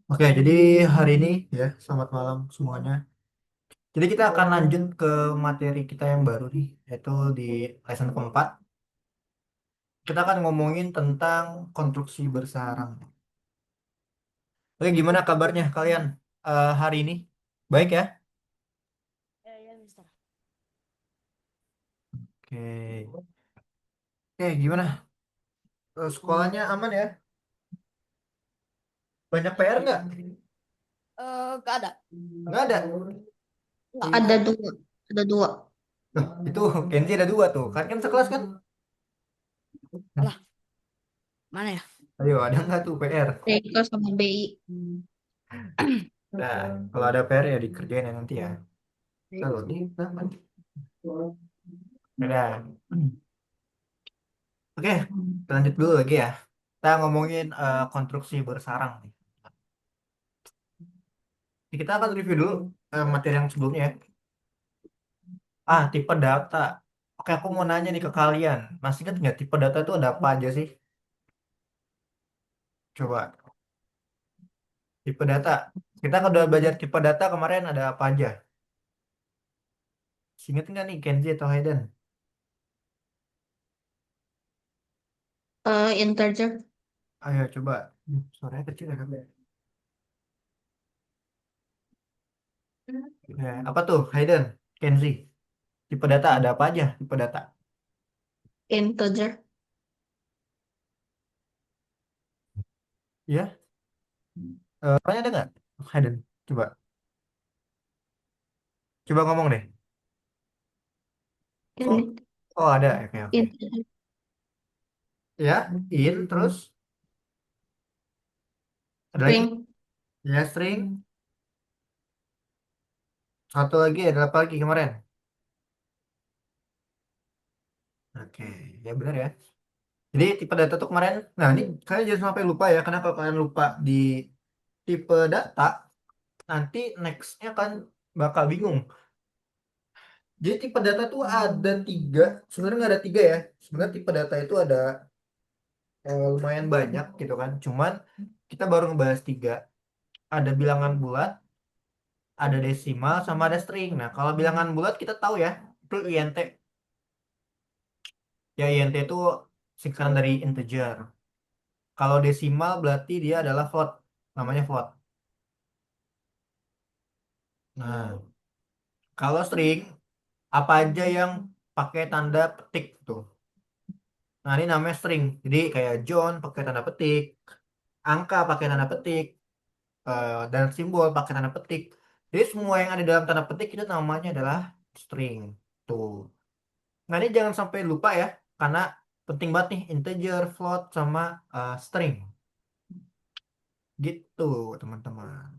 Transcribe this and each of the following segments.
Oke, jadi hari ini ya, selamat malam semuanya. Jadi kita akan lanjut ke materi kita yang baru nih, yaitu di lesson keempat. Kita akan ngomongin tentang konstruksi bersarang. Oke, gimana kabarnya kalian hari ini? Baik ya? Ya, ya, Mister. Oke, oke gimana? Sekolahnya aman ya? Banyak PR nggak? Gak ada. Nggak ada. Enggak. Iya. Ada dua, ada dua. Loh, itu Kenzi ada dua tuh. Kan sekelas kan? Alah, mana ya? Ayo, ada nggak tuh PR? TK sama BI. Nah, kalau ada PR ya dikerjain ya nanti ya. Kalau di, nah, nanti. Udah. Oke, lanjut dulu lagi ya. Kita ngomongin konstruksi bersarang nih. Kita akan review dulu materi yang sebelumnya ya. Tipe data. Oke, aku mau nanya nih ke kalian. Masih ingat nggak tipe data itu ada apa aja sih? Coba, tipe data. Kita kan udah belajar tipe data kemarin ada apa aja? Masih ingat nggak nih Kenzi atau Hayden? Integer. Ayo coba. Suaranya kecil ya, Kak? Ya, apa tuh Hayden? Kenzi? Tipe data ada apa aja? Tipe data. Integer. Ya, tanya ada nggak? Hayden, coba. Coba ngomong deh. Oh, Ini. oh ada. Oke, oke. Integer. Ya, terus ada lagi. String. Ya, string. Satu lagi ada apa lagi kemarin? Oke, ya benar ya. Jadi tipe data tuh kemarin. Nah, ini kalian jangan sampai lupa ya. Karena kalau kalian lupa di tipe data, nanti nextnya kan bakal bingung. Jadi tipe data tuh ada tiga. Sebenarnya nggak ada tiga ya. Sebenarnya tipe data itu ada lumayan banyak gitu kan. Cuman kita baru ngebahas tiga. Ada bilangan bulat, ada desimal, sama ada string. Nah, kalau bilangan bulat kita tahu ya, itu INT. Ya, INT itu singkatan dari integer. Kalau desimal berarti dia adalah float. Namanya float. Nah, kalau string, apa aja yang pakai tanda petik tuh. Nah, ini namanya string. Jadi kayak John pakai tanda petik, angka pakai tanda petik, dan simbol pakai tanda petik. Jadi semua yang ada dalam tanda petik itu namanya adalah string. Tuh. Nah, ini jangan sampai lupa ya, karena penting banget nih integer, float, sama string. Gitu, teman-teman.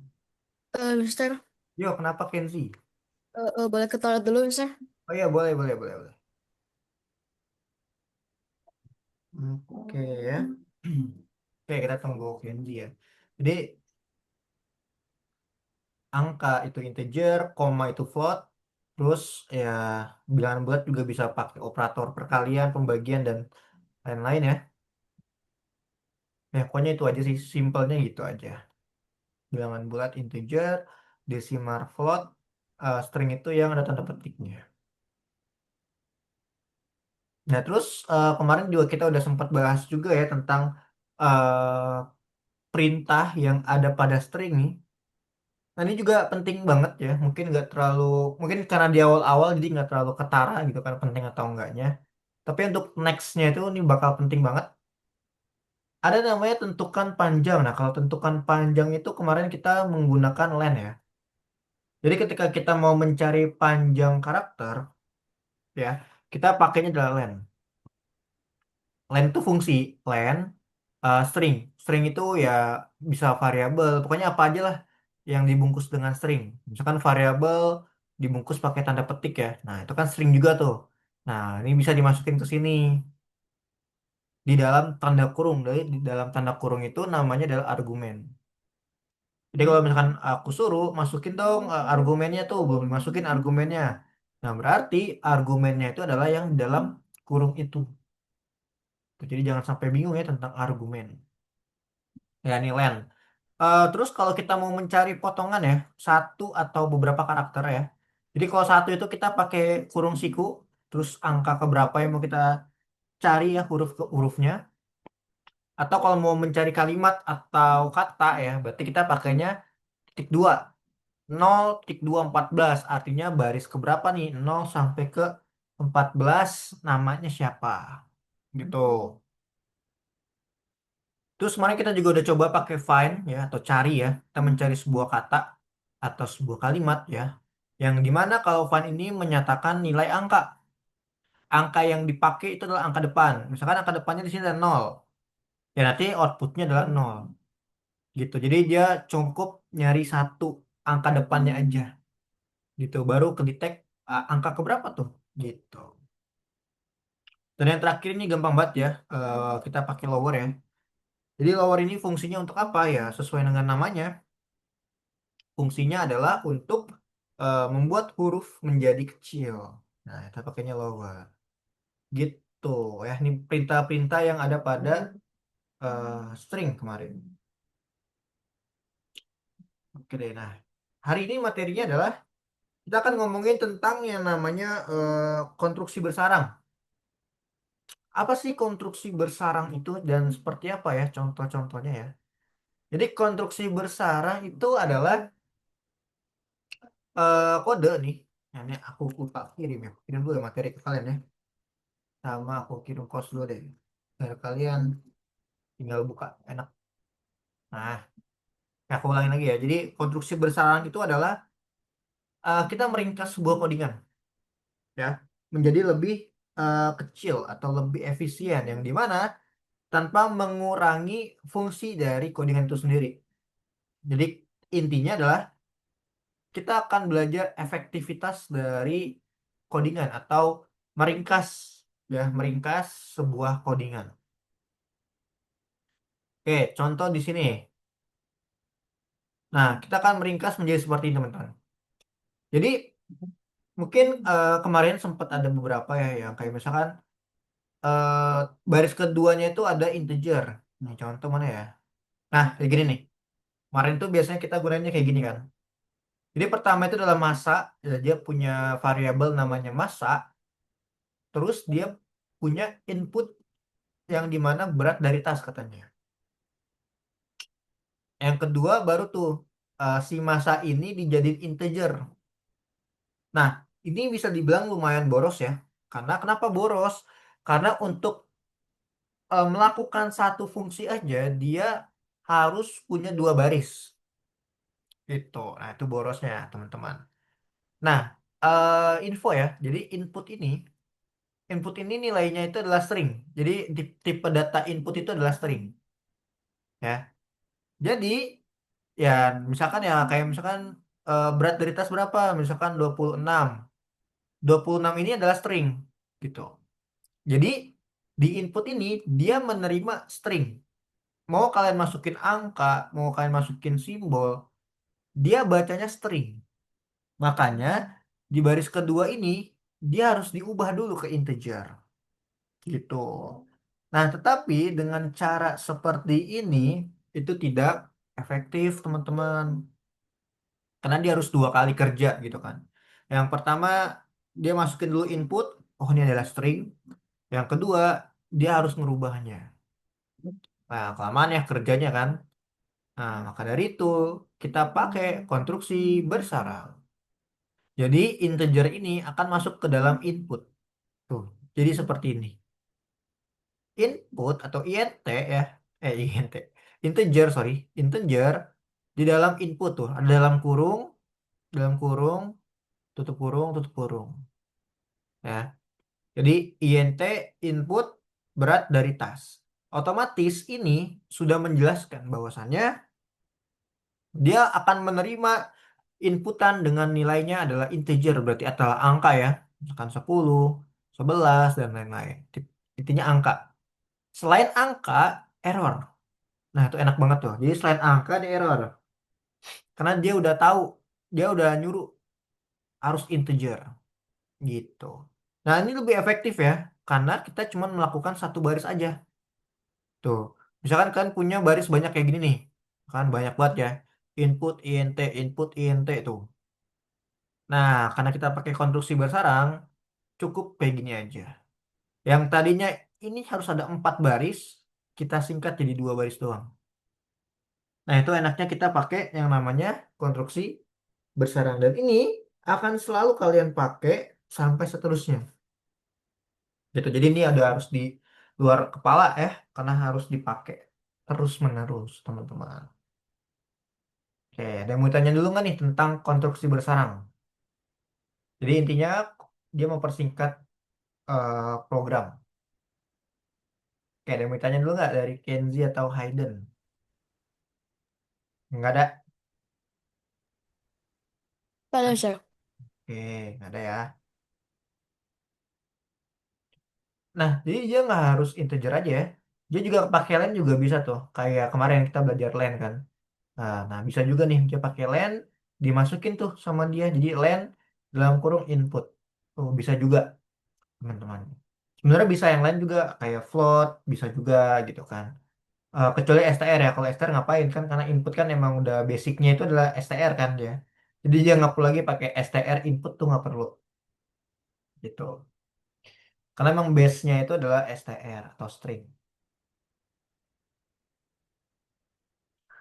Mister, Yo, kenapa Kenzi? boleh ke toilet dulu, Mister? Oh iya, boleh, boleh, boleh, boleh. Oke ya. Oke, kita tunggu Kenzi ya. Jadi, angka itu integer, koma itu float, terus ya bilangan bulat juga bisa pakai operator perkalian, pembagian, dan lain-lain ya. Ya, pokoknya itu aja sih, simpelnya gitu aja. Bilangan bulat integer, desimal float, string itu yang ada tanda petiknya. Nah, terus kemarin juga kita udah sempat bahas juga ya tentang eh, perintah yang ada pada string nih. Nah, ini juga penting banget ya. Mungkin nggak terlalu, mungkin karena di awal-awal jadi nggak terlalu ketara gitu kan penting atau enggaknya. Tapi untuk nextnya itu ini bakal penting banget. Ada namanya tentukan panjang. Nah, kalau tentukan panjang itu kemarin kita menggunakan len ya. Jadi ketika kita mau mencari panjang karakter ya, kita pakainya adalah len. Len itu fungsi, len, string. String itu ya bisa variabel, pokoknya apa aja lah yang dibungkus dengan string. Misalkan variabel dibungkus pakai tanda petik ya. Nah, itu kan string juga tuh. Nah, ini bisa dimasukin ke sini di dalam tanda kurung. Dari di dalam tanda kurung itu namanya adalah argumen. Jadi kalau misalkan aku suruh masukin dong argumennya tuh, belum dimasukin argumennya. Nah, berarti argumennya itu adalah yang di dalam kurung itu. Jadi jangan sampai bingung ya tentang argumen. Ya, ini len. Terus kalau kita mau mencari potongan ya, satu atau beberapa karakter ya. Jadi kalau satu itu kita pakai kurung siku, terus angka keberapa yang mau kita cari ya huruf ke hurufnya. Atau kalau mau mencari kalimat atau kata ya, berarti kita pakainya titik dua. 0,214 artinya baris keberapa nih? 0 sampai ke 14 namanya siapa? Gitu. Terus kemarin kita juga udah coba pakai find ya atau cari ya. Kita mencari sebuah kata atau sebuah kalimat ya. Yang dimana kalau find ini menyatakan nilai angka. Angka yang dipakai itu adalah angka depan. Misalkan angka depannya di sini ada 0. Ya nanti outputnya adalah 0. Gitu. Jadi dia cukup nyari satu angka depannya aja. Gitu. Baru ke detect angka keberapa tuh. Gitu. Dan yang terakhir ini gampang banget ya. Kita pakai lower ya. Jadi lower ini fungsinya untuk apa ya? Sesuai dengan namanya. Fungsinya adalah untuk membuat huruf menjadi kecil. Nah, kita pakainya lower. Gitu ya. Ini perintah-perintah yang ada pada string kemarin. Oke deh. Nah, hari ini materinya adalah kita akan ngomongin tentang yang namanya konstruksi bersarang. Apa sih konstruksi bersarang itu dan seperti apa ya contoh-contohnya ya? Jadi konstruksi bersarang itu adalah kode nih. Nah, ini aku lupa kirim ya. Kirim dulu ya materi ke kalian ya. Sama aku kirim kos dulu deh. Biar kalian tinggal buka enak. Nah, aku ulangin lagi ya. Jadi konstruksi bersarang itu adalah kita meringkas sebuah codingan ya menjadi lebih kecil atau lebih efisien yang dimana tanpa mengurangi fungsi dari codingan itu sendiri. Jadi intinya adalah kita akan belajar efektivitas dari codingan atau meringkas ya meringkas sebuah codingan. Oke, contoh di sini. Nah, kita akan meringkas menjadi seperti ini, teman-teman. Jadi mungkin kemarin sempat ada beberapa ya yang kayak misalkan eh, baris keduanya itu ada integer. Nih contoh mana ya? Nah, kayak gini nih. Kemarin tuh biasanya kita gunainnya kayak gini kan. Jadi pertama itu adalah massa, ya, dia punya variabel namanya massa, terus dia punya input yang dimana berat dari tas katanya. Yang kedua baru tuh si massa ini dijadiin integer. Nah, ini bisa dibilang lumayan boros ya. Karena kenapa boros? Karena untuk melakukan satu fungsi aja dia harus punya dua baris. Gitu. Nah, itu borosnya, teman-teman. Nah, info ya. Jadi input ini nilainya itu adalah string. Jadi tipe data input itu adalah string, ya. Jadi ya misalkan ya kayak misalkan berat dari tas berapa? Misalkan 26. 26 ini adalah string gitu. Jadi di input ini dia menerima string. Mau kalian masukin angka, mau kalian masukin simbol, dia bacanya string. Makanya di baris kedua ini dia harus diubah dulu ke integer gitu. Nah, tetapi dengan cara seperti ini itu tidak efektif, teman-teman. Karena dia harus dua kali kerja gitu kan. Yang pertama dia masukin dulu input, oh ini adalah string. Yang kedua dia harus merubahnya. Nah, kelamaan ya kerjanya kan. Nah, maka dari itu kita pakai konstruksi bersarang. Jadi integer ini akan masuk ke dalam input. Tuh. Jadi seperti ini. Input atau int ya. Int. Integer, sorry. Integer di dalam input tuh. Ada dalam kurung, tutup kurung. Ya. Jadi int input berat dari tas. Otomatis ini sudah menjelaskan bahwasannya dia akan menerima inputan dengan nilainya adalah integer berarti adalah angka ya. Misalkan 10, 11 dan lain-lain. Intinya angka. Selain angka, error. Nah, itu enak banget tuh. Jadi selain angka ada error. Karena dia udah tahu, dia udah nyuruh harus integer gitu. Nah, ini lebih efektif ya karena kita cuma melakukan satu baris aja. Tuh. Misalkan kalian punya baris banyak kayak gini nih. Kan banyak banget ya. Input, INT tuh. Nah, karena kita pakai konstruksi bersarang, cukup kayak gini aja. Yang tadinya ini harus ada 4 baris, kita singkat jadi 2 baris doang. Nah, itu enaknya kita pakai yang namanya konstruksi bersarang. Dan ini akan selalu kalian pakai sampai seterusnya. Gitu. Jadi ini ada harus di luar kepala ya, karena harus dipakai terus-menerus, teman-teman. Oke, ada yang mau tanya dulu nggak nih tentang konstruksi bersarang? Jadi intinya dia mempersingkat program. Oke, ada yang mau tanya dulu nggak dari Kenzi atau Hayden? Nggak ada. Halo, Mister. Oke, nggak ada ya. Nah, jadi dia nggak harus integer aja ya. Dia juga pakai len juga bisa tuh. Kayak kemarin kita belajar len kan. Nah, bisa juga nih dia pakai len, dimasukin tuh sama dia. Jadi len dalam kurung input. Tuh bisa juga teman-teman. Sebenarnya bisa yang lain juga kayak float, bisa juga gitu kan. Kecuali STR ya. Kalau STR ngapain kan? Karena input kan emang udah basicnya itu adalah STR kan dia. Jadi dia nggak perlu lagi pakai STR input tuh nggak perlu gitu. Karena emang base-nya itu adalah STR atau string.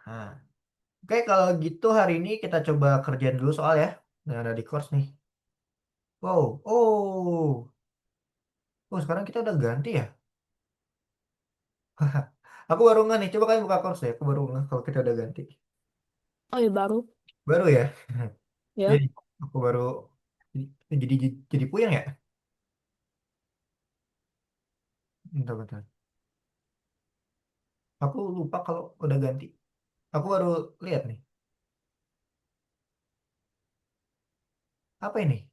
Nah, oke kalau gitu hari ini kita coba kerjain dulu soal ya. Yang ada di course nih. Wow, oh sekarang kita udah ganti ya. Aku baru nggak nih. Coba kalian buka course ya. Aku baru nggak kalau kita udah ganti. Oh, iya baru. Baru ya. Ya. Jadi aku baru jadi puyeng ya. Bentar, bentar. Aku lupa kalau udah ganti. Aku baru lihat nih. Apa ini?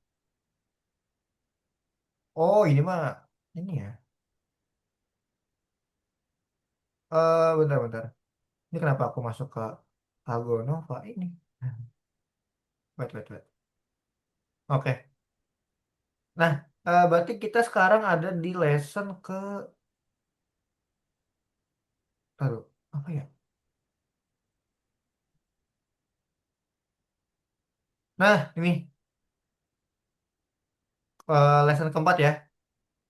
Oh, ini mah ini ya. Bentar, bentar. Ini kenapa aku masuk ke Algo Nova ini? Wait, wait, wait. Oke. Nah, berarti kita sekarang ada di lesson ke taruh, apa ya? Nah, ini lesson keempat ya.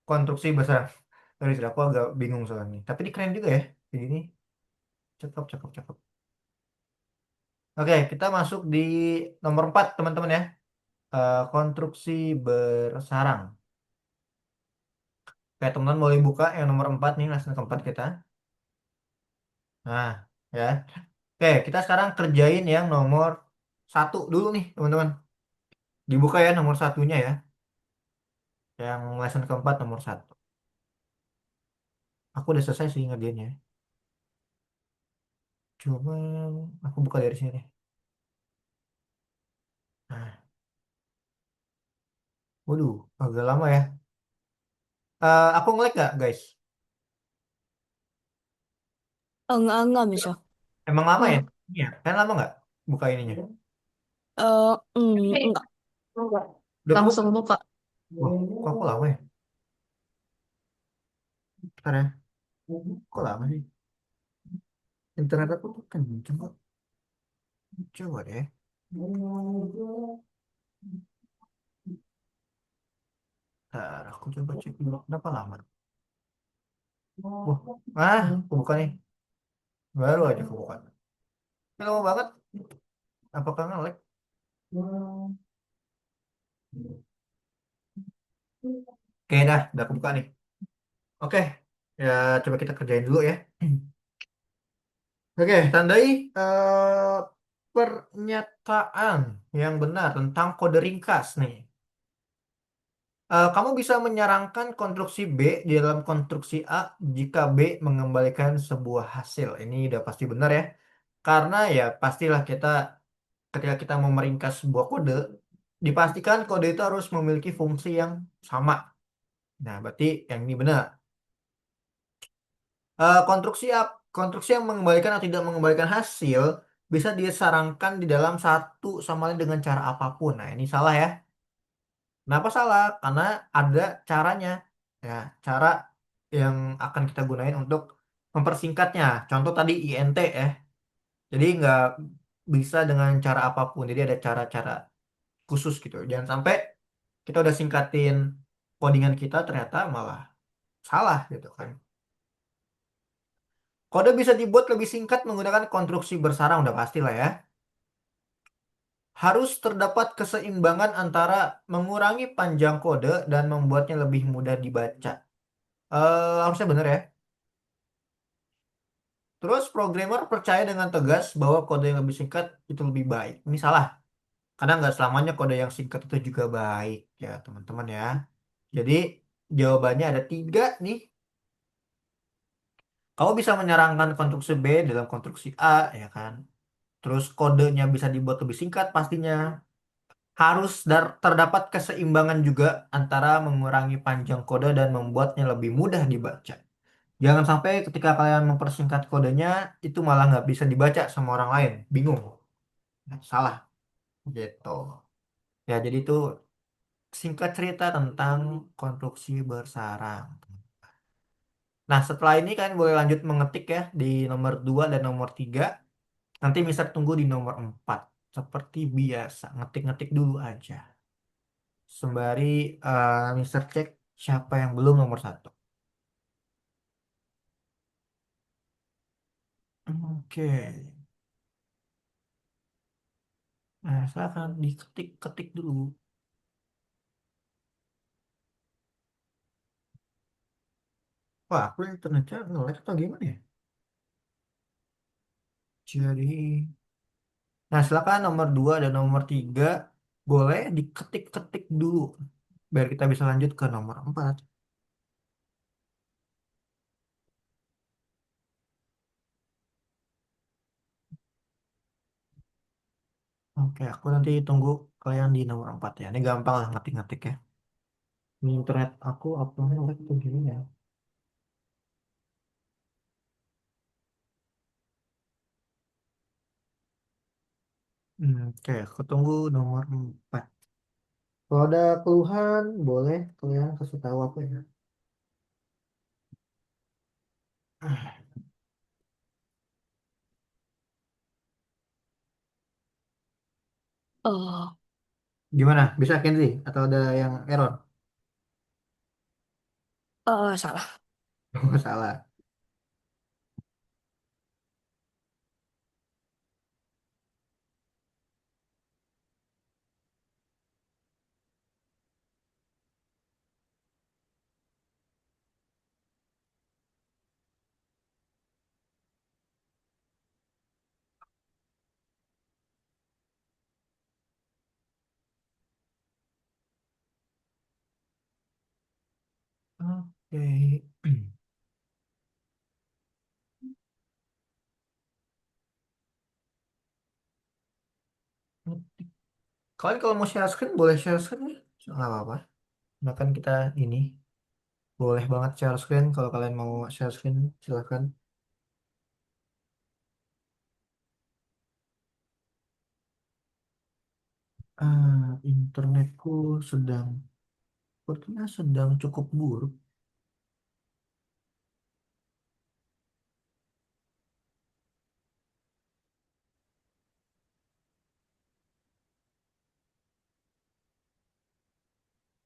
Konstruksi besar. Sorry, sorry, aku agak bingung soalnya. Tapi ini keren juga ya. Kayak gini. Cakep, cakep, cakep. Oke, kita masuk di nomor 4 teman-teman ya. Konstruksi bersarang. Oke, teman-teman boleh buka yang nomor 4 nih, lesson keempat kita. Nah, ya. Oke, kita sekarang kerjain yang nomor 1 dulu nih, teman-teman. Dibuka ya nomor satunya ya. Yang lesson keempat nomor 1. Aku udah selesai sih ngerjainnya. Cuma aku buka dari sini deh. Nah, waduh, agak lama ya. Aku nge-lag gak, guys? Enggak, Mister. Emang lama ya? Enggak. Iya, kan lama nggak buka ininya? Enggak. Enggak. Udah full? Langsung buka. Wah, kok aku lama ya? Bentar ya. Kok lama sih? Internet aku tuh kenceng kok. Coba deh. Ntar, aku coba cek dulu. Kenapa lama? Wah, aku buka nih. Baru aja aku buka. Ini lama banget. Apakah nge-lag? Oke dah, udah aku buka nih. Oke, ya coba kita kerjain dulu ya. Oke, tandai pernyataan yang benar tentang kode ringkas nih. Kamu bisa menyarankan konstruksi B di dalam konstruksi A jika B mengembalikan sebuah hasil. Ini udah pasti benar ya. Karena ya pastilah kita ketika kita mau meringkas sebuah kode, dipastikan kode itu harus memiliki fungsi yang sama. Nah, berarti yang ini benar. Konstruksi yang mengembalikan atau tidak mengembalikan hasil bisa disarankan di dalam satu sama lain dengan cara apapun. Nah, ini salah ya. Kenapa salah? Karena ada caranya. Ya, cara yang akan kita gunain untuk mempersingkatnya. Contoh tadi INT ya. Jadi nggak bisa dengan cara apapun. Jadi ada cara-cara khusus gitu. Jangan sampai kita udah singkatin codingan kita ternyata malah salah gitu kan. Kode bisa dibuat lebih singkat menggunakan konstruksi bersarang udah pasti lah ya. Harus terdapat keseimbangan antara mengurangi panjang kode dan membuatnya lebih mudah dibaca. Harusnya bener ya. Terus programmer percaya dengan tegas bahwa kode yang lebih singkat itu lebih baik. Ini salah. Karena nggak selamanya kode yang singkat itu juga baik ya teman-teman ya. Jadi jawabannya ada tiga nih. Kamu bisa menyarankan konstruksi B dalam konstruksi A ya kan. Terus kodenya bisa dibuat lebih singkat pastinya. Harus terdapat keseimbangan juga antara mengurangi panjang kode dan membuatnya lebih mudah dibaca. Jangan sampai ketika kalian mempersingkat kodenya itu malah nggak bisa dibaca sama orang lain. Bingung. Salah gitu. Ya jadi itu singkat cerita tentang konstruksi bersarang. Nah setelah ini kalian boleh lanjut mengetik ya di nomor 2 dan nomor 3. Nanti bisa tunggu di nomor 4. Seperti biasa, ngetik-ngetik dulu aja. Sembari Mister cek siapa yang belum nomor 1. Oke. Nah, silakan diketik-ketik dulu. Wah, aku internetnya nge-lag atau gimana ya? Jadi, nah silakan nomor 2 dan nomor 3 boleh diketik-ketik dulu. Biar kita bisa lanjut ke nomor 4. Oke, aku nanti tunggu kalian di nomor 4 ya. Ini gampang lah ngetik-ngetik ya. Ini internet aku apa nge-lag tuh gini ya. Oke, aku tunggu nomor 4. Kalau ada keluhan, boleh kalian kasih tahu aku ya. Oh, Gimana? Bisa Kenzi? Atau ada yang error? salah. Oh, salah. Oke. Kalian kalau mau share screen, boleh share screen nih. Nggak apa-apa. Nah kan kita ini boleh banget share screen. Kalau kalian mau share screen, silahkan. Internetku sedang, sepertinya sedang cukup buruk.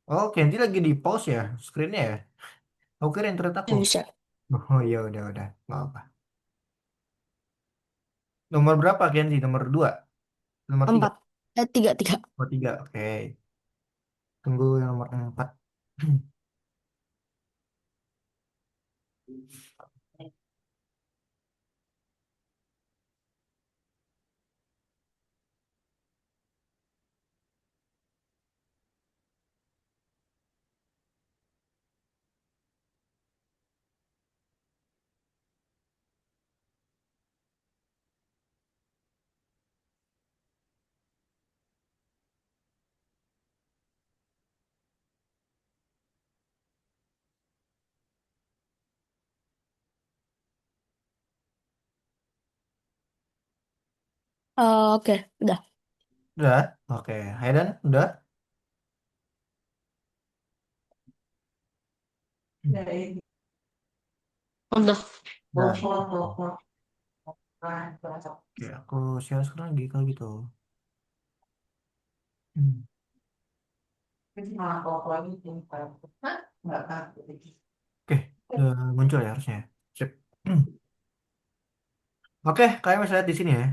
Oh, Kenzi lagi di pause ya, screennya ya. Aku kira internet aku. Ya bisa. Oh iya, udah. Nggak apa. Nomor berapa Kenzi? Nomor 2, nomor 3. 4. Tiga, tiga. Nomor 3, oke. Tunggu yang nomor 4. Oke, udah. Udah? Oke. Hayden, udah? Udah. Udah. Oke, aku share sekarang lagi kalau gitu. Hmm. Oke, udah muncul ya harusnya. Sip. Oke, kalian masih lihat di sini ya.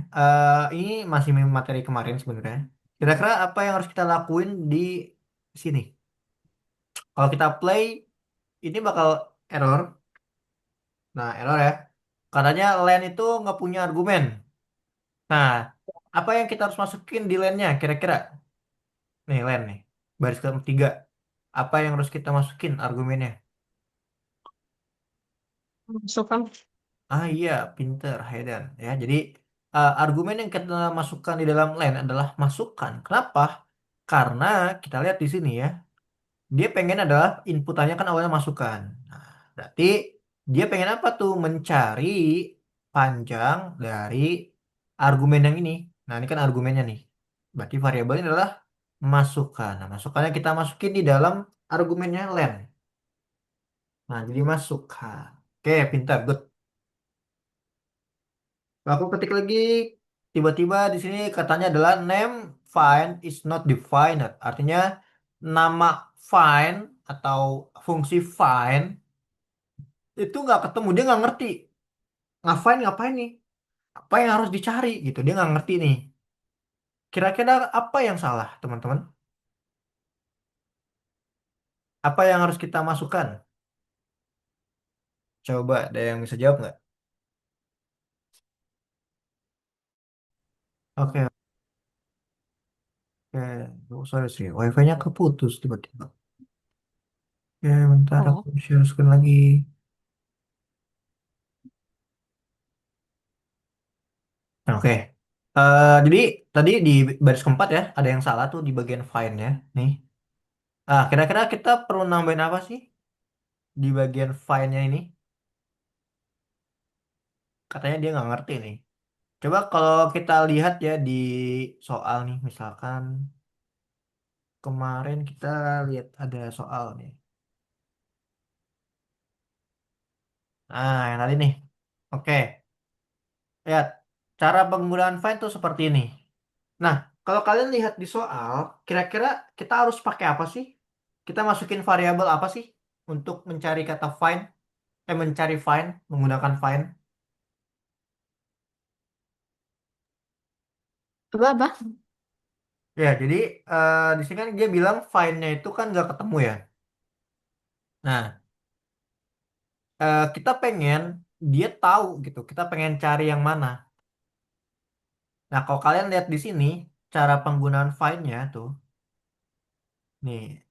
Ini masih materi kemarin sebenarnya. Kira-kira apa yang harus kita lakuin di sini? Kalau kita play, ini bakal error. Nah, error ya. Katanya len itu nggak punya argumen. Nah, apa yang kita harus masukin di len-nya kira-kira? Nih, len nih. Baris ketiga. Apa yang harus kita masukin argumennya? Masukkan. Ah iya, pinter, Hayden. Ya, jadi argumen yang kita masukkan di dalam len adalah masukan. Kenapa? Karena kita lihat di sini ya, dia pengen adalah inputannya kan awalnya masukan. Nah, berarti dia pengen apa tuh? Mencari panjang dari argumen yang ini. Nah, ini kan argumennya nih. Berarti variabelnya adalah masukan. Nah, masukannya kita masukin di dalam argumennya len. Nah, jadi masukan. Oke, pintar, good. Aku ketik lagi, tiba-tiba di sini katanya adalah name find is not defined. Artinya nama find atau fungsi find itu nggak ketemu, dia nggak ngerti. Ngapain ngapain nih? Apa yang harus dicari gitu? Dia nggak ngerti nih. Kira-kira apa yang salah, teman-teman? Apa yang harus kita masukkan? Coba ada yang bisa jawab nggak? Oke, oke. Oh, sorry sih, wifi-nya keputus tiba-tiba. Oke, bentar aku Oh. share screen lagi. Oke. Jadi tadi di baris keempat ya, ada yang salah tuh di bagian find-nya. Nih. Kira-kira kita perlu nambahin apa sih di bagian find-nya ini? Katanya dia nggak ngerti nih. Coba kalau kita lihat ya di soal nih, misalkan kemarin kita lihat ada soal nih. Nah, yang tadi nih. Oke, lihat. Cara penggunaan find tuh seperti ini. Nah, kalau kalian lihat di soal, kira-kira kita harus pakai apa sih? Kita masukin variabel apa sih untuk mencari kata find? Mencari find menggunakan find. Apa-apa? Ya, jadi di sini kan dia bilang find-nya itu kan nggak ketemu ya. Nah, kita pengen dia tahu gitu. Kita pengen cari yang mana. Nah, kalau kalian lihat di sini cara penggunaan find-nya tuh, nih.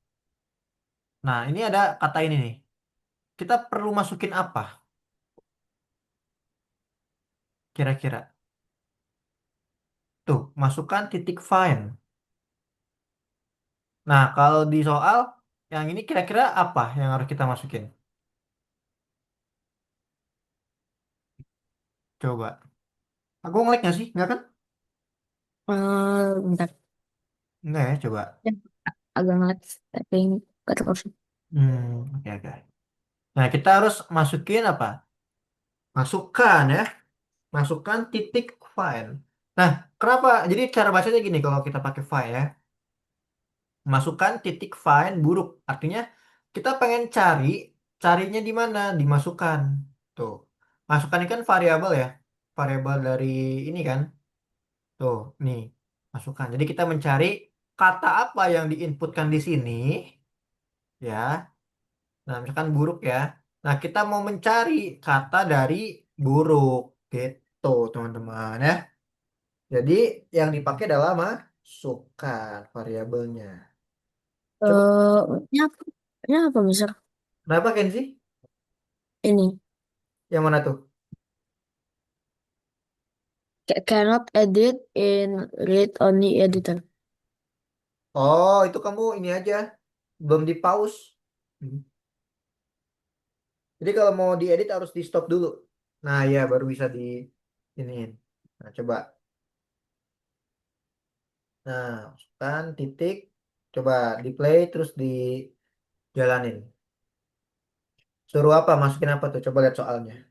Nah, ini ada kata ini nih. Kita perlu masukin apa? Kira-kira. Tuh, masukkan titik find. Nah, kalau di soal yang ini kira-kira apa yang harus kita masukin? Coba. Aku ngelik nggak sih? Nggak kan? Bentar. Nggak ya, coba. Ya, agak ngelag, tapi nggak terus. Oke, oke. Nah, kita harus masukin apa? Masukkan ya. Masukkan titik file. Nah, kenapa? Jadi cara bacanya gini kalau kita pakai file ya. Masukkan titik file buruk. Artinya kita pengen cari, carinya di mana? Dimasukkan. Tuh. Masukkan ini kan variabel ya. Variabel dari ini kan. Tuh, nih. Masukkan. Jadi kita mencari kata apa yang diinputkan di sini ya. Nah, misalkan buruk ya. Nah, kita mau mencari kata dari buruk gitu, teman-teman ya. Jadi yang dipakai adalah masukkan variabelnya. Coba Ini apa? Ini apa misal kenapa Ken sih? ini Yang mana tuh? cannot edit in read only editor. Oh, itu kamu ini aja. Belum di pause. Hmm. Jadi kalau mau diedit harus di stop dulu. Nah, ya baru bisa di iniin. Nah, coba. Nah, masukkan titik. Coba di play terus dijalanin. Suruh apa? Masukin apa tuh? Coba lihat soalnya.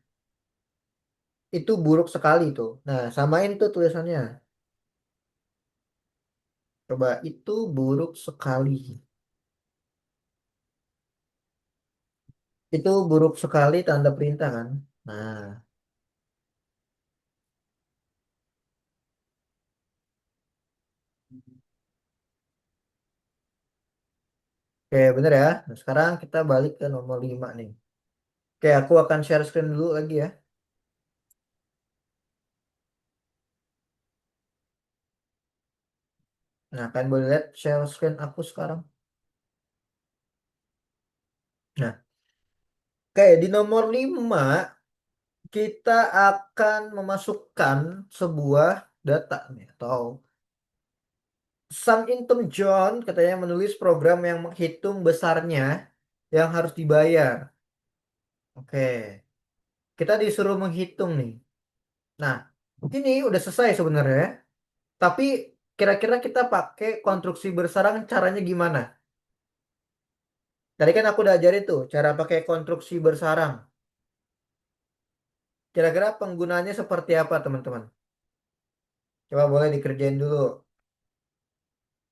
itu buruk sekali tuh. Nah, samain tuh tulisannya. Coba itu buruk sekali. Itu buruk sekali tanda perintah kan. Nah, oke bener ya. Nah, sekarang kita balik ke nomor 5 nih. Oke, aku akan share screen dulu lagi ya. Nah, kalian boleh lihat share screen aku sekarang. Nah, oke di nomor 5 kita akan memasukkan sebuah data nih atau Sang Intum John katanya menulis program yang menghitung besarnya yang harus dibayar. Oke, kita disuruh menghitung nih. Nah, ini udah selesai sebenarnya. Tapi kira-kira kita pakai konstruksi bersarang caranya gimana? Tadi kan aku udah ajarin tuh cara pakai konstruksi bersarang. Kira-kira penggunaannya seperti apa teman-teman? Coba boleh dikerjain dulu.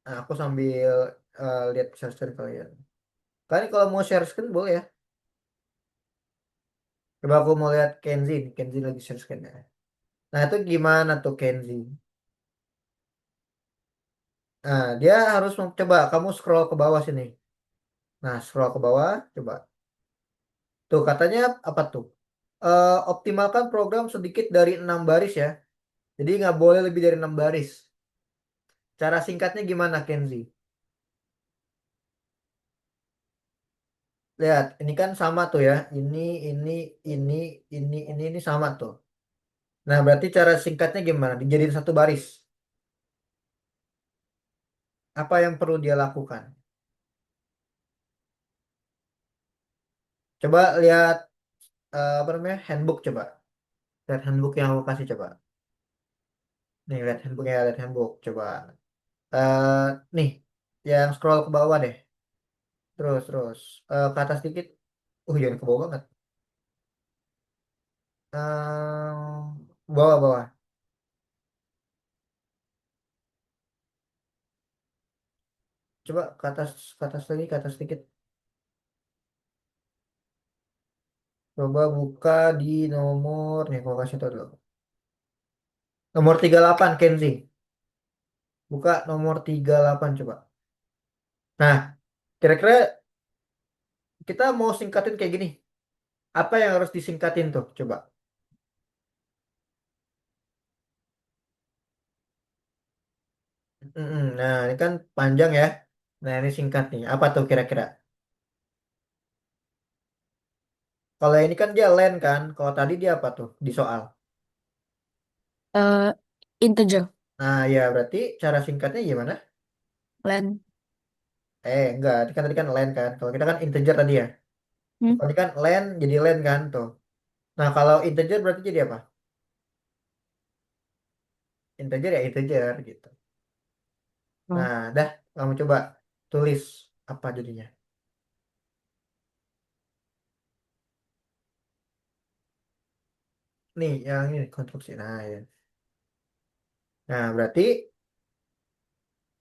Nah, aku sambil lihat share screen kalian. Kalian kalau mau share screen boleh ya. Coba aku mau lihat Kenzi. Kenzi lagi share screen ya. Nah, itu gimana tuh Kenzi? Nah, dia harus coba kamu scroll ke bawah sini. Nah, scroll ke bawah, coba. Tuh katanya apa tuh? Optimalkan program sedikit dari 6 baris ya. Jadi nggak boleh lebih dari 6 baris. Cara singkatnya gimana, Kenzi? Lihat, ini kan sama tuh ya. Ini, ini, ini sama tuh. Nah, berarti cara singkatnya gimana? Dijadiin 1 baris. Apa yang perlu dia lakukan? Coba lihat apa namanya handbook coba. Lihat handbook yang aku kasih coba. Nih, lihat handbooknya, lihat handbook coba. eh nih, yang scroll ke bawah deh. Terus, terus ke atas dikit. Jangan ke bawah banget. Bawah, bawah. Coba ke atas lagi, ke atas dikit. Coba buka di nomor, nih aku kasih tau dulu. Nomor 38 Kenzi. Buka nomor 38 coba. Nah, kira-kira kita mau singkatin kayak gini. Apa yang harus disingkatin tuh? Coba. Nah, ini kan panjang ya. Nah, ini singkat nih. Apa tuh kira-kira? Kalau ini kan dia len kan. Kalau tadi dia apa tuh di soal? Uh, integer. Nah, ya berarti cara singkatnya gimana? Len. Enggak. Ini kan tadi kan len kan. Kalau kita kan integer tadi ya. Hmm? Kalau ini kan len jadi len kan tuh. Nah, kalau integer berarti jadi apa? Integer ya integer gitu. Oh. Nah, dah kamu coba tulis apa jadinya. Nih, yang ini konstruksi. Nah, ya. Nah, berarti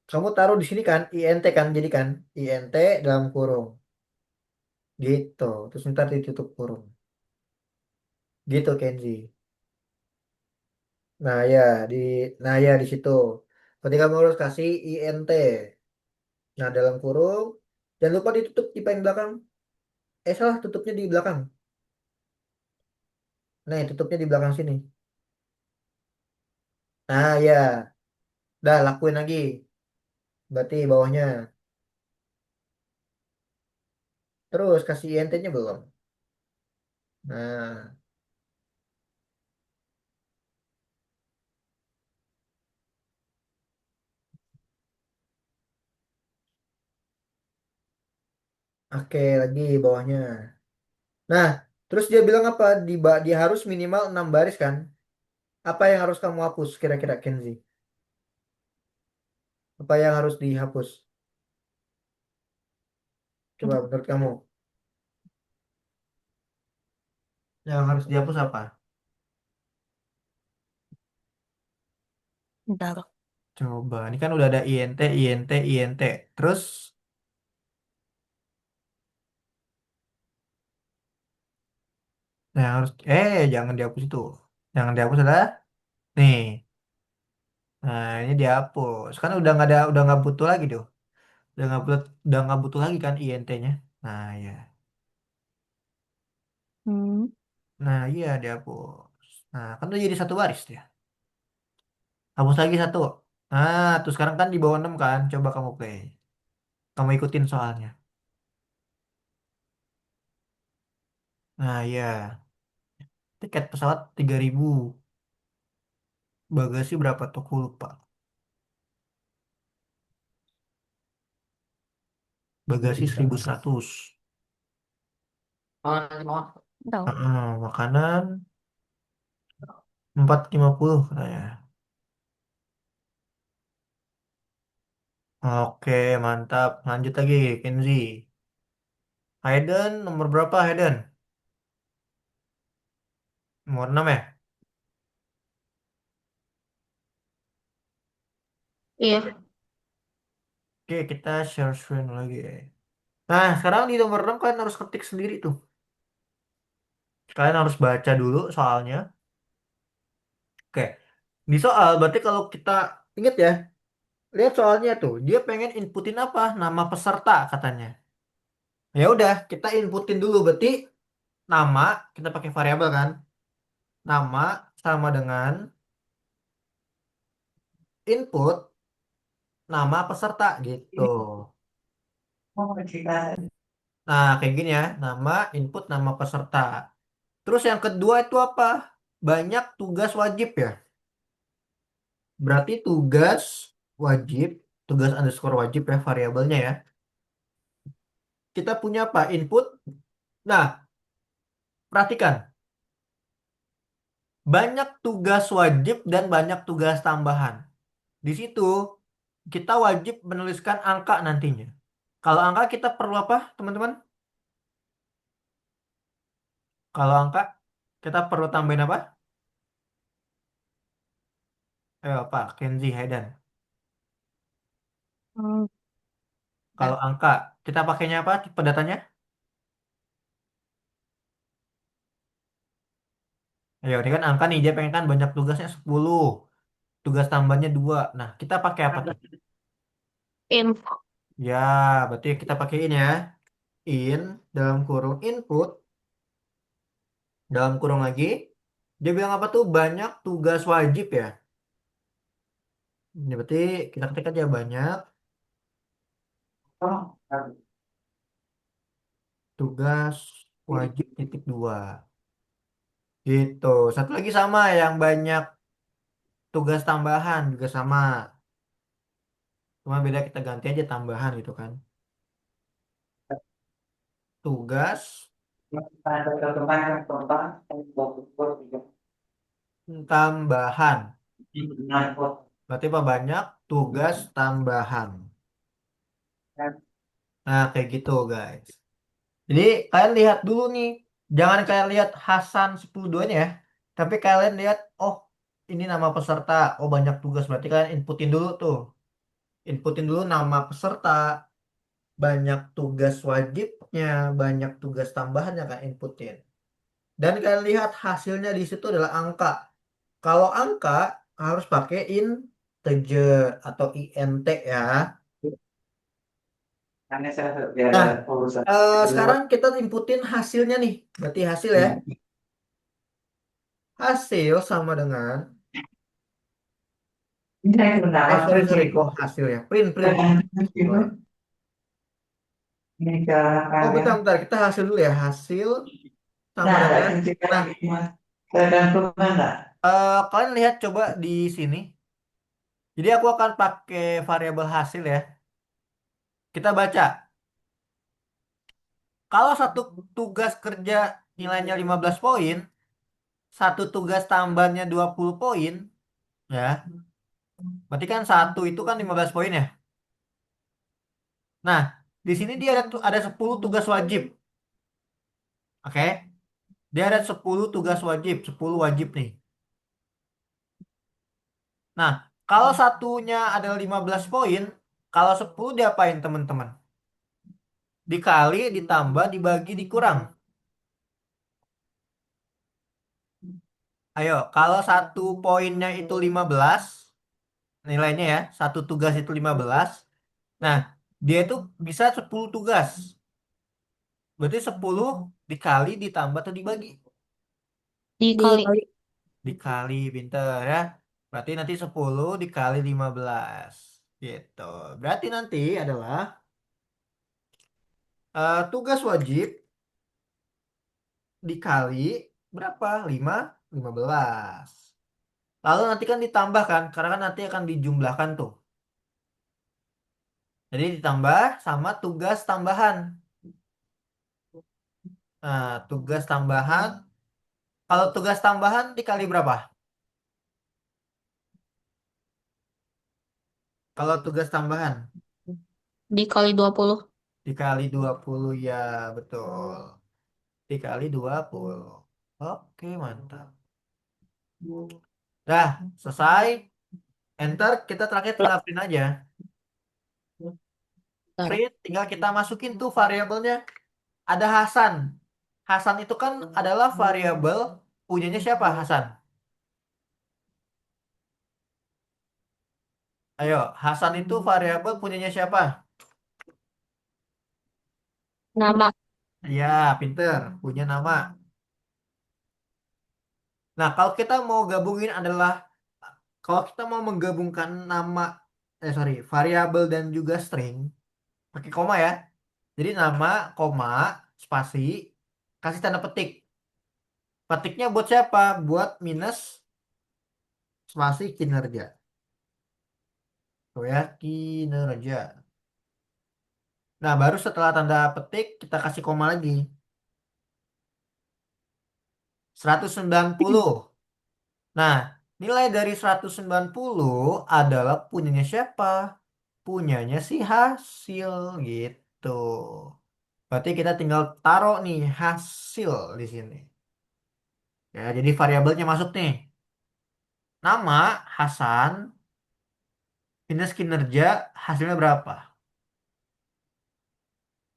kamu taruh di sini kan int kan jadi kan int dalam kurung gitu. Terus ntar ditutup kurung. Gitu Kenzi. Nah, ya di di situ. Ketika kamu harus kasih int. Nah, dalam kurung jangan lupa ditutup di paling belakang. Salah tutupnya di belakang. Nah, tutupnya di belakang sini. Nah, ya. Dah lakuin lagi. Berarti bawahnya. Terus kasih int-nya belum? Nah, oke lagi bawahnya. Nah, terus dia bilang apa? Dia harus minimal 6 baris kan? Apa yang harus kamu hapus kira-kira Kenzi? Apa yang harus dihapus? Coba Aduh. menurut kamu. Yang harus dihapus apa? Bentar. Coba, ini kan udah ada INT, INT, INT. Terus, nah harus, jangan dihapus itu. Jangan dihapus adalah, nih. Nah, ini dihapus. Kan udah nggak butuh lagi tuh. Udah nggak butuh lagi kan INT-nya. Nah, ya. Hmm. Nah, iya dihapus. Nah, kan udah jadi satu baris dia. Hapus lagi satu. Nah, terus sekarang kan di bawah 6 kan. Coba kamu play. Kamu ikutin soalnya. Nah, iya. Tiket pesawat 3.000. Bagasi berapa tuh? Aku lupa. Bagasi 1.100. Tahu. Makanan 450 katanya. Oke, mantap. Lanjut lagi, Kenzi. Hayden, nomor berapa Hayden? Nomor 6 ya? Iya. Oke, kita share screen lagi. Nah, sekarang di nomor 6 kalian harus ketik sendiri tuh. Kalian harus baca dulu soalnya. Oke, di soal berarti kalau kita ingat ya, lihat soalnya tuh, dia pengen inputin apa? Nama peserta katanya. Ya udah, kita inputin dulu berarti nama, kita pakai variabel kan? Nama sama dengan input nama peserta gitu. Nah, kayak gini ya, nama, input, nama peserta. Terus yang kedua itu apa? Banyak tugas wajib ya. Berarti wajib, tugas underscore wajib ya variabelnya ya. Kita punya apa? Input. Nah, perhatikan. Banyak tugas wajib dan banyak tugas tambahan. Di situ kita wajib menuliskan angka nantinya. Kalau angka kita perlu apa, teman-teman? Kalau angka kita perlu tambahin apa? Apa? Kenzi, Hayden. Hmm. Kalau angka kita pakainya apa? Tipe datanya? Ayo, ini kan angka nih, dia pengen kan banyak tugasnya 10, tugas tambahnya 2. Nah, kita pakai apa tuh? Info. Ya, berarti kita pakai ini ya. In, dalam kurung input, dalam kurung lagi. Dia bilang apa tuh? Banyak tugas wajib ya. Ini berarti kita ketik aja banyak tugas wajib titik 2. Gitu. Satu lagi sama yang banyak tugas tambahan juga sama. Cuma beda kita ganti aja tambahan gitu kan. Tugas tambahan. Berarti apa banyak tugas tambahan. Nah, kayak gitu, guys. Jadi, kalian lihat dulu nih. Jangan kalian lihat Hasan 10.2 nya ya. Tapi kalian lihat, oh, ini nama peserta. Oh, banyak tugas. Berarti kalian inputin dulu tuh. Inputin dulu nama peserta. Banyak tugas wajibnya. Banyak tugas tambahannya kan inputin. Dan kalian lihat hasilnya di situ adalah angka. Kalau angka harus pakai integer atau int ya. Nah, sekarang kita inputin hasilnya nih. Berarti hasil ya. Hasil sama dengan sorry kok hasil ya. Print print. Sorry. Oh bentar bentar kita hasil dulu ya. Hasil sama dengan. Nah, kalian lihat coba di sini. Jadi aku akan pakai variabel hasil ya. Kita baca. Kalau satu tugas kerja nilainya 15 poin, satu tugas tambahnya 20 poin, ya. Berarti kan satu itu kan 15 poin ya. Nah, di sini dia ada 10 tugas wajib. Oke. Dia ada 10 tugas wajib, 10 wajib nih. Nah, Kalau satunya adalah 15 poin, kalau 10 diapain teman-teman? Dikali, ditambah, dibagi, dikurang. Ayo, kalau satu poinnya itu 15, nilainya ya, satu tugas itu 15. Nah, dia itu bisa 10 tugas. Berarti 10 dikali, ditambah, atau dibagi. Dikali. Dikali. Dikali, pinter ya. Berarti nanti 10 dikali 15. Gitu. Berarti nanti adalah tugas wajib dikali berapa? 15. Lalu nanti kan ditambahkan, karena kan nanti akan dijumlahkan tuh. Jadi ditambah sama tugas tambahan. Nah, tugas tambahan, kalau tugas tambahan dikali berapa? Kalau tugas tambahan Dikali 20. dikali 20 ya, betul. Dikali 20. Oke, mantap. Dah, selesai. Enter, kita terakhir Lah, tinggal print aja. bentar. Print, tinggal kita masukin tuh variabelnya. Ada Hasan. Hasan itu kan adalah variabel punyanya siapa Hasan? Ayo, Hasan itu variabel punyanya siapa? Nama. Ya, pinter, punya nama. Nah, kalau kita mau gabungin adalah kalau kita mau menggabungkan nama sorry, variabel dan juga string pakai koma ya. Jadi nama, koma, spasi, kasih tanda petik. Petiknya buat siapa? Buat minus spasi kinerja. Tuh ya, kinerja. Nah, baru setelah tanda petik kita kasih koma lagi. 190. Nah, nilai dari 190 adalah punyanya siapa? Punyanya si hasil gitu. Berarti kita tinggal taruh nih hasil di sini. Ya, jadi variabelnya masuk nih. Nama Hasan minus kinerja hasilnya berapa?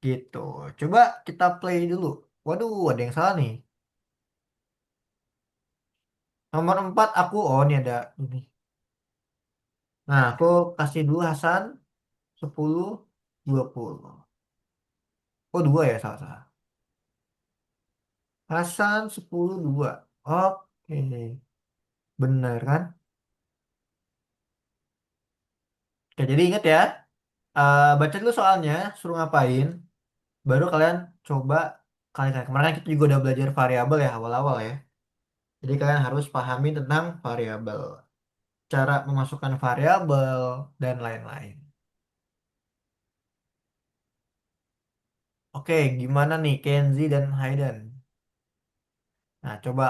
Gitu. Coba kita play dulu. Waduh, ada yang salah nih. Nomor 4 aku, oh ini ada ini. Nah, aku kasih dulu Hasan 10, 20. Oh, 2 ya, salah-salah. Hasan 10 2. Oke, bener kan? Oke, jadi ingat ya, baca dulu soalnya, suruh ngapain, baru kalian coba kalian. Kemarin kan kita juga udah belajar variabel ya awal-awal ya. Jadi kalian harus pahami tentang variabel, cara memasukkan variabel dan lain-lain. Oke, gimana nih Kenzi dan Hayden? Nah, coba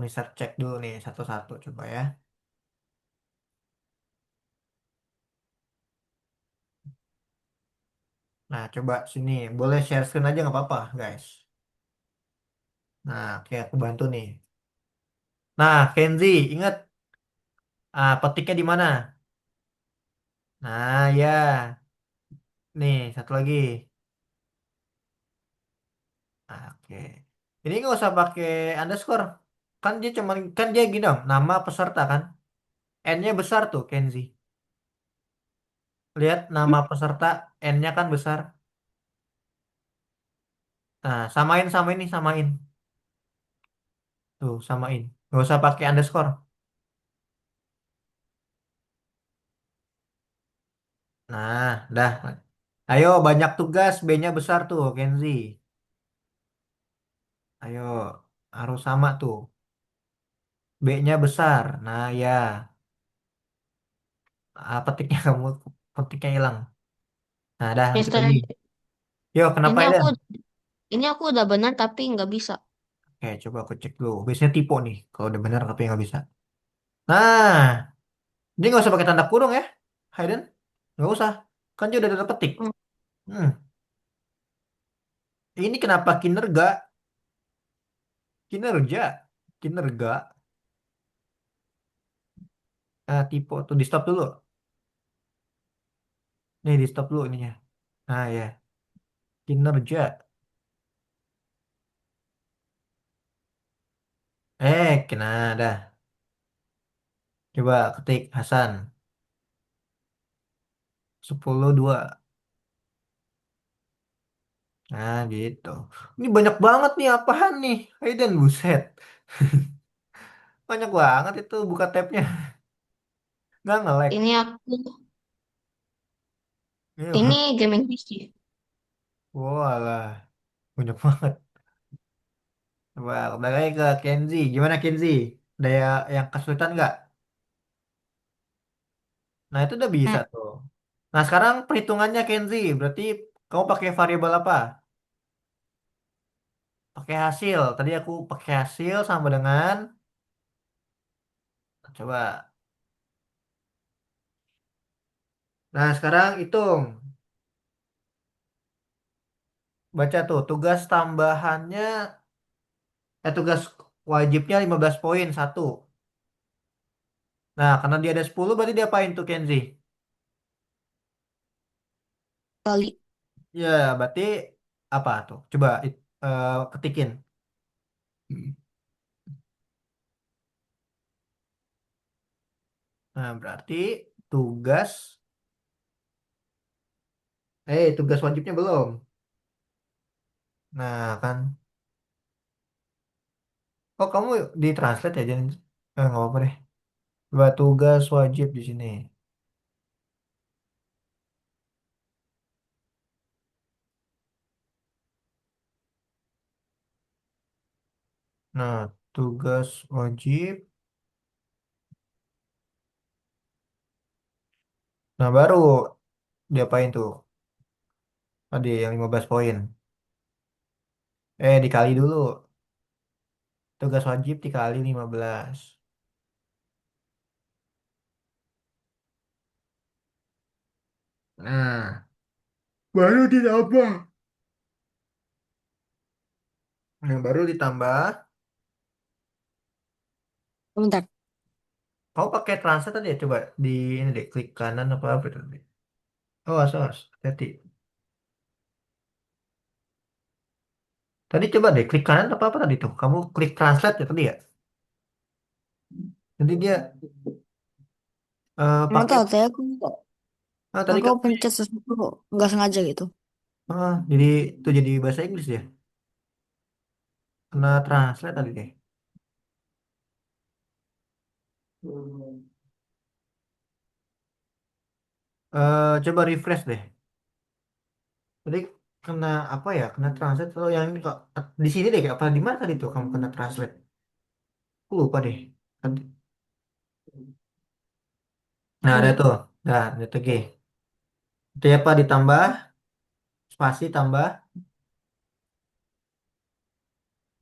Mister cek dulu nih satu-satu coba ya. Nah, coba sini, boleh share screen aja nggak apa-apa, guys. Nah, oke aku bantu nih. Nah, Kenzi, ingat petiknya di mana? Nah, ya. Nih, satu lagi. Nah, oke. Ini nggak usah pakai underscore. Kan dia gini dong, nama peserta kan. N-nya besar tuh, Kenzi. Lihat nama peserta, N-nya kan besar. Nah, samain sama ini, samain. Tuh, samain. Nggak usah pakai underscore. Nah, dah. Ayo, banyak tugas, B-nya besar tuh, Kenzi. Ayo, harus sama tuh. B-nya besar. Nah, ya. Petiknya kamu, petiknya hilang. Nah, dah, lanjut Mister, lagi. Yo, kenapa ini ya? aku ini aku udah benar tapi nggak bisa. Oke, coba aku cek dulu. Biasanya tipe nih, kalau udah benar tapi nggak bisa. Nah, ini nggak usah pakai tanda kurung ya, Hayden. Nggak usah. Kan dia udah ada petik. Hmm. Hmm. Ini kenapa kinerga? Kinerja. Kinerga. Tipe tuh di stop dulu. Nih di stop dulu ininya. Nah ya, kinerja. Kena dah. Coba ketik Hasan. 10-2. Nah gitu. Ini banyak banget nih apaan nih? Aiden buset. Banyak banget itu buka tabnya. Nggak nge-lag. Ini aku, ini Iya. gaming PC. Walah, banyak banget. Coba kembali lagi ke Kenzi. Gimana Kenzi? Daya yang kesulitan nggak? Nah itu udah bisa Hmm, tuh. Nah sekarang perhitungannya Kenzi. Berarti kamu pakai variabel apa? Pakai hasil. Tadi aku pakai hasil sama dengan. Coba. Nah sekarang hitung. Baca tuh. Tugas tambahannya. Tugas wajibnya 15 poin. Satu. Nah karena dia ada 10 berarti dia apain tuh Kenzi? kali. Ya berarti apa tuh? Coba ketikin. Nah, berarti tugas, tugas wajibnya belum. Nah, kan. Oh, kamu di translate ya, jadi nggak apa-apa deh. Coba tugas wajib di sini. Nah, tugas wajib. Nah, baru diapain tuh? Tadi yang 15 poin. Dikali dulu. Tugas wajib dikali 15. Nah, baru ditambah. Nah, baru ditambah. Bentar. Kamu pakai translate tadi ya? Coba di ini deh, klik kanan apa tadi. Oh, awas, hati. Tadi coba deh, klik kanan apa tadi tuh? Kamu klik translate ya tadi ya? Jadi dia Nggak pakai, tahu, tadi tadi aku kan, pencet sesuatu kok nggak sengaja gitu. jadi itu jadi bahasa Inggris ya? Kena translate tadi deh. Coba refresh deh. Tadi kena apa ya? Kena translate. Kalau yang ini kok di sini deh, apa di mana tadi tuh kamu kena translate? Aku lupa deh. Nah ada Hmm. tuh, nah ada tuh G. Itu ya apa ditambah spasi tambah.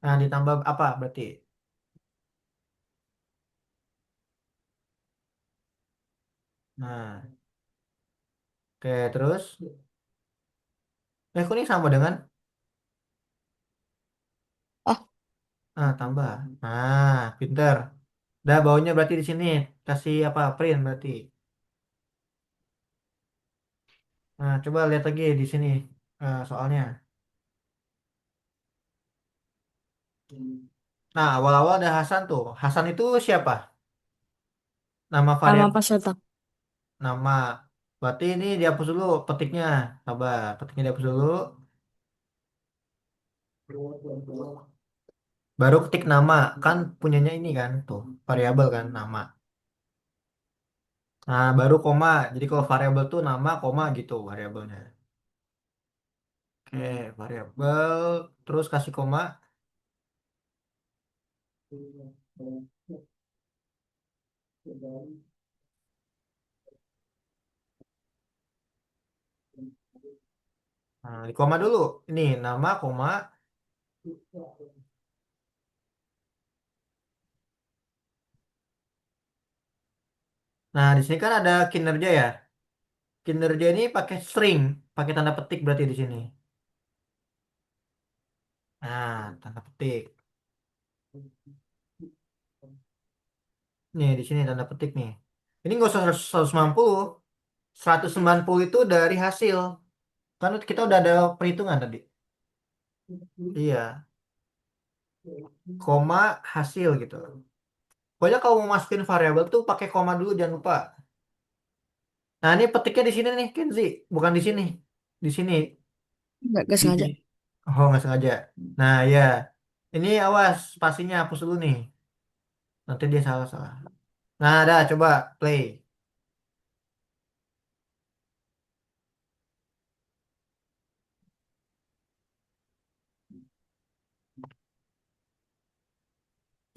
Nah ditambah apa berarti? Nah, oke terus. Kok ini sama dengan? Ah, Tambah. Nah, pinter. Dah baunya berarti di sini kasih apa print berarti. Nah, coba lihat lagi di sini soalnya. Nah, awal-awal ada Hasan tuh. Hasan itu siapa? Nama sama variabel peserta. nama. Berarti ini dihapus dulu petiknya. Sabar, petiknya dihapus dulu. Baru ketik nama. Kan punyanya ini kan tuh, variabel kan nama. Nah, baru koma. Jadi kalau variabel tuh nama, koma gitu variabelnya. Oke, variabel terus kasih koma. Nah, di koma dulu. Ini nama koma. Nah, di sini kan ada kinerja ya. Kinerja ini pakai string, pakai tanda petik berarti di sini. Nah, tanda petik. Nih, di sini tanda petik nih. Ini nggak usah 190. 190 itu dari hasil. Kan kita udah ada perhitungan tadi. Iya, koma hasil gitu. Pokoknya kalau mau masukin variabel tuh pakai koma dulu, jangan lupa. Nah, ini petiknya di sini nih, Kenzi. Bukan di sini. Di sini. Nggak Di... sengaja. Oh, nggak sengaja. Nah, ya. Ini awas, spasinya hapus dulu nih. Nanti dia salah-salah. Nah, dah, coba play.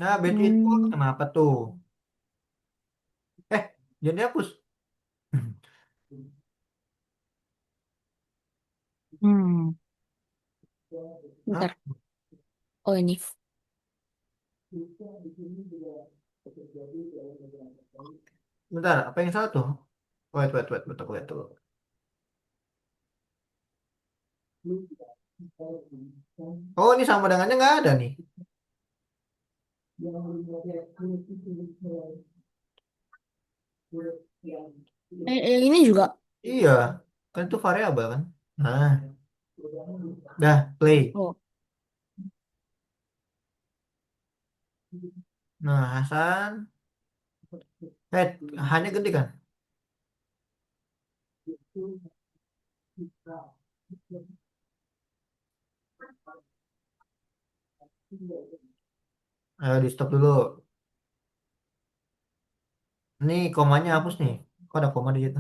Nah, batch input. Hmm. Kenapa tuh? Jangan dihapus. Hmm. Hah? Bentar. Oh ini. Bentar, apa yang salah tuh? Wait, wait, wait. Bentar, aku lihat dulu. Oh, ini sama dengannya nggak ada nih. Yang ini juga. Iya, kan itu variabel kan. Nah, dah play. Oh. Nah, Hasan, hanya gede kan? Ayo di stop dulu. Ini komanya hapus nih. Kok ada koma di situ?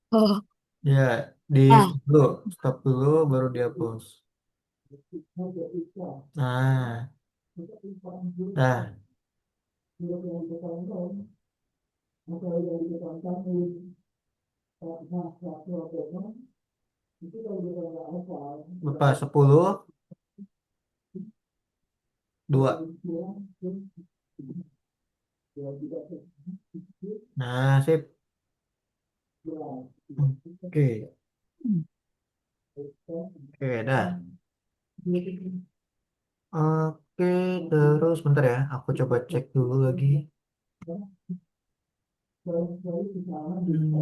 Oh. Ya, di Ah. stop dulu, baru dihapus. Nah, dah. Berapa? 10, 2. Nah, sip. Oke, oke, dah. Oke, terus bentar ya. Aku coba cek dulu lagi.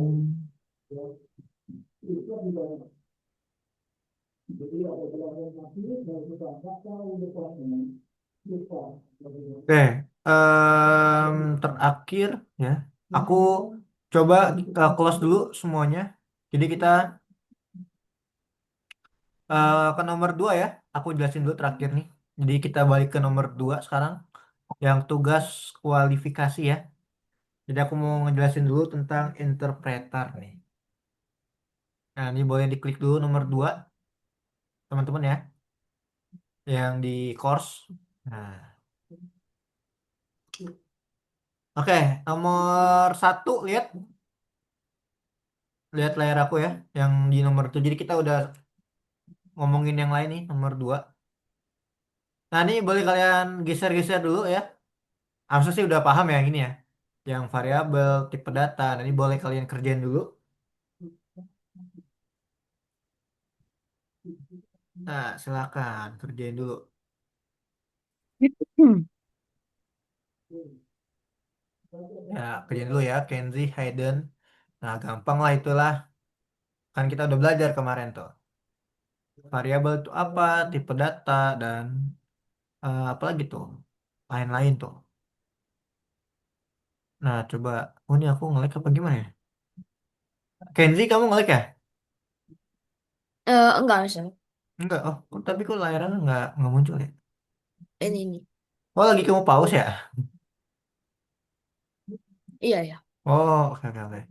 Hmm. Oke, terakhir ya. Aku coba close dulu semuanya. Jadi kita ke nomor 2 ya. Aku jelasin dulu terakhir nih. Jadi kita balik ke nomor 2 sekarang. Yang tugas kualifikasi ya. Jadi aku mau ngejelasin dulu tentang interpreter nih. Nah, ini boleh diklik dulu nomor 2 teman-teman ya. Yang di course. Nah, oke, nomor 1 lihat. Lihat layar aku ya. Yang di nomor itu. Jadi kita udah ngomongin yang lain nih, nomor 2. Nah, ini boleh kalian geser-geser dulu ya. Harusnya sih udah paham ya yang ini ya. Yang variabel, tipe data. Nah, ini boleh kalian kerjain dulu. Nah, silakan kerjain dulu. Hmm. Ya, kerjain dulu ya, Kenzi, Hayden. Nah, gampang lah itulah. Kan kita udah belajar kemarin tuh. Variabel itu apa, tipe data, dan apa lagi tuh? Lain-lain tuh. Nah, coba. Oh, ini aku nge-lag apa gimana ya? Kenzi, kamu nge-lag ya? Enggak misalnya. Enggak. Oh, tapi kok layarnya nggak muncul ya? Ini. Oh, lagi kamu pause ya? Iya ya. Oh, oke, oke, oke.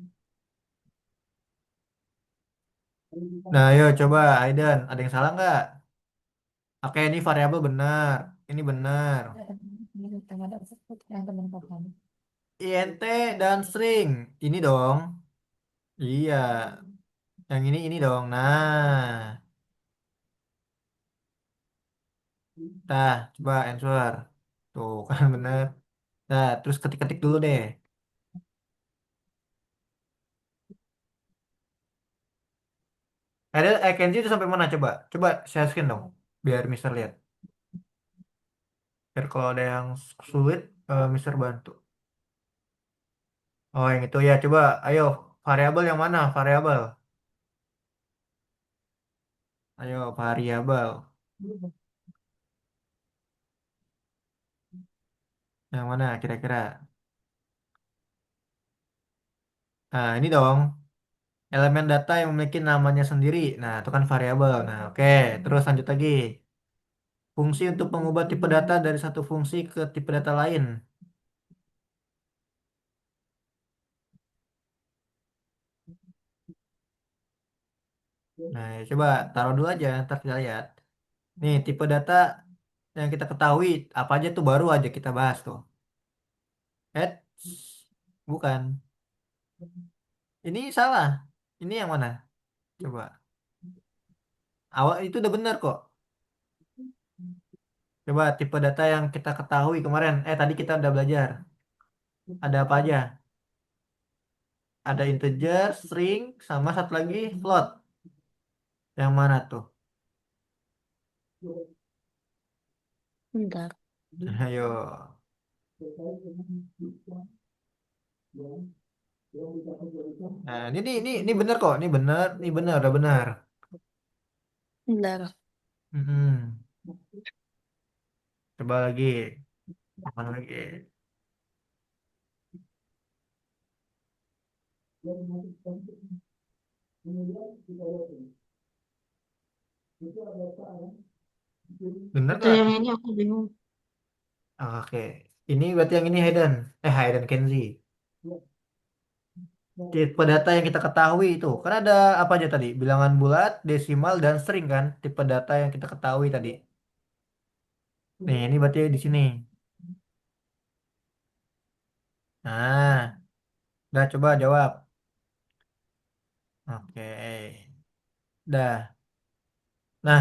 Nah, ayo coba, Aiden. Ada yang salah nggak? Oke, ini variabel benar. Ini benar. INT dan string. Ini dong. Iya. Yang ini dong. Nah. Nah, coba answer. Tuh, kan benar. Nah, terus ketik-ketik dulu deh. Ada Kenzi itu sampai mana coba? Coba share screen dong. Biar Mister lihat. Biar kalau ada yang sulit, Mister bantu. Oh, yang itu ya. Coba, ayo. Variabel yang mana? Variabel. Ayo, variabel. Yang mana kira-kira? Nah, ini dong. Elemen data yang memiliki namanya sendiri. Nah, itu kan variabel. Nah, oke. Terus lanjut lagi. Fungsi untuk mengubah tipe data dari satu fungsi ke tipe data lain. Nah, coba taruh dulu aja, ntar kita lihat. Nih, tipe data yang kita ketahui, apa aja tuh baru aja kita bahas tuh. Eh, bukan. Ini salah. Ini yang mana? Coba. Awal itu udah benar kok. Coba tipe data yang kita ketahui kemarin. Tadi kita udah belajar. Ada apa aja? Ada integer, string, sama satu lagi float. Yang mana tuh? Bentar. Ayo. Nah, ini benar kok. Ini benar, udah benar. Bentar. Mm-mm. Coba lagi. Apa lagi? Bener Atau yang gak? ini aku bingung. Oke. Ini berarti yang ini Hayden. Hayden Kenzi. Tipe data yang kita ketahui itu. Kan ada apa aja tadi? Bilangan bulat, desimal, dan string kan? Tipe data yang kita ketahui tadi. Nih, ini berarti di sini. Nah, udah coba jawab. Oke. Dah. Nah,